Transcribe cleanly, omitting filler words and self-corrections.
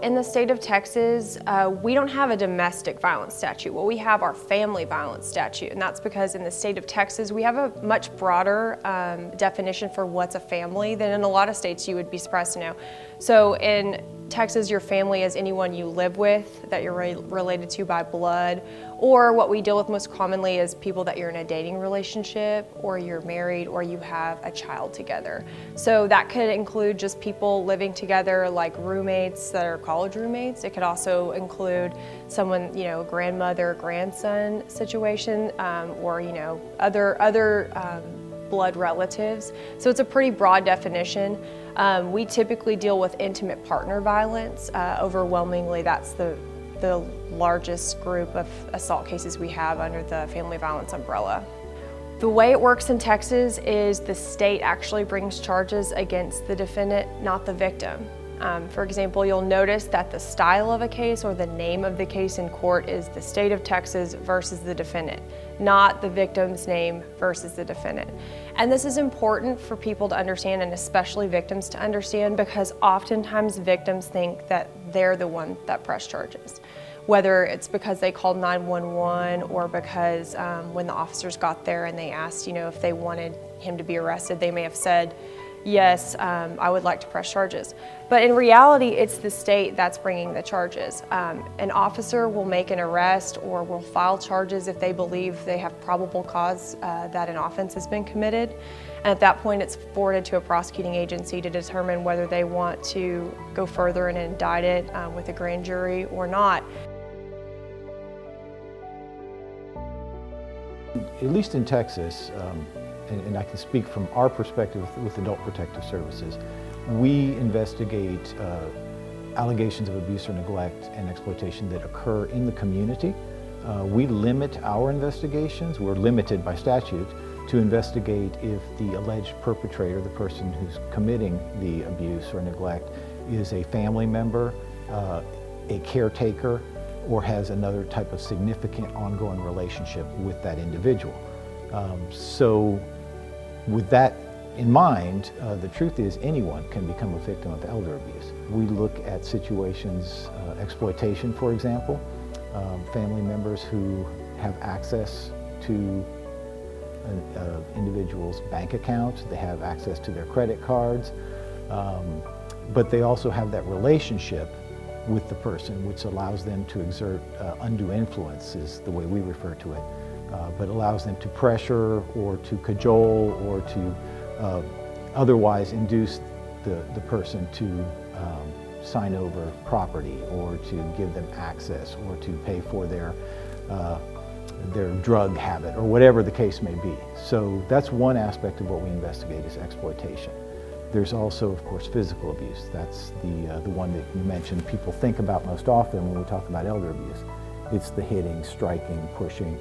in the state of Texas, we don't have a domestic violence statute. What we have are family violence statute, and that's because in the state of Texas, we have a much broader definition for what's a family than in a lot of states you would be surprised to know. So in Texas, your family is anyone you live with, that you're related to by blood, or what we deal with most commonly is people that you're in a dating relationship, or you're married, or you have a child together. So that could include just people living together like roommates that are college roommates. It could also include someone, a grandmother, grandson situation, or, other blood relatives. So it's a pretty broad definition. We typically deal with intimate partner violence. Overwhelmingly, that's the largest group of assault cases we have under the family violence umbrella. The way it works in Texas is the state actually brings charges against the defendant, not the victim. For example, you'll notice that the style of a case or the name of the case in court is the state of Texas versus the defendant, not the victim's name versus the defendant. And this is important for people to understand, and especially victims to understand, because oftentimes victims think that they're the one that pressed charges. Whether it's because they called 911 or because when the officers got there and they asked, if they wanted him to be arrested, they may have said, yes, I would like to press charges. But in reality, it's the state that's bringing the charges. An officer will make an arrest or will file charges if they believe they have probable cause that an offense has been committed. And at that point, it's forwarded to a prosecuting agency to determine whether they want to go further and indict it with a grand jury or not. At least in Texas, and I can speak from our perspective with Adult Protective Services, we investigate allegations of abuse or neglect and exploitation that occur in the community. We limit our investigations, we're limited by statute, to investigate if the alleged perpetrator, the person who's committing the abuse or neglect, is a family member, a caretaker, or has another type of significant ongoing relationship with that individual. So with that in mind, the truth is anyone can become a victim of elder abuse. We look at situations, exploitation for example, family members who have access to an individual's bank account, they have access to their credit cards, but they also have that relationship with the person, which allows them to exert undue influence, is the way we refer to it, but allows them to pressure or to cajole or to otherwise induce the person to sign over property or to give them access or to pay for their drug habit or whatever the case may be. So that's one aspect of what we investigate is exploitation. There's also, of course, physical abuse. That's the one that you mentioned people think about most often when we talk about elder abuse. It's the hitting, striking, pushing,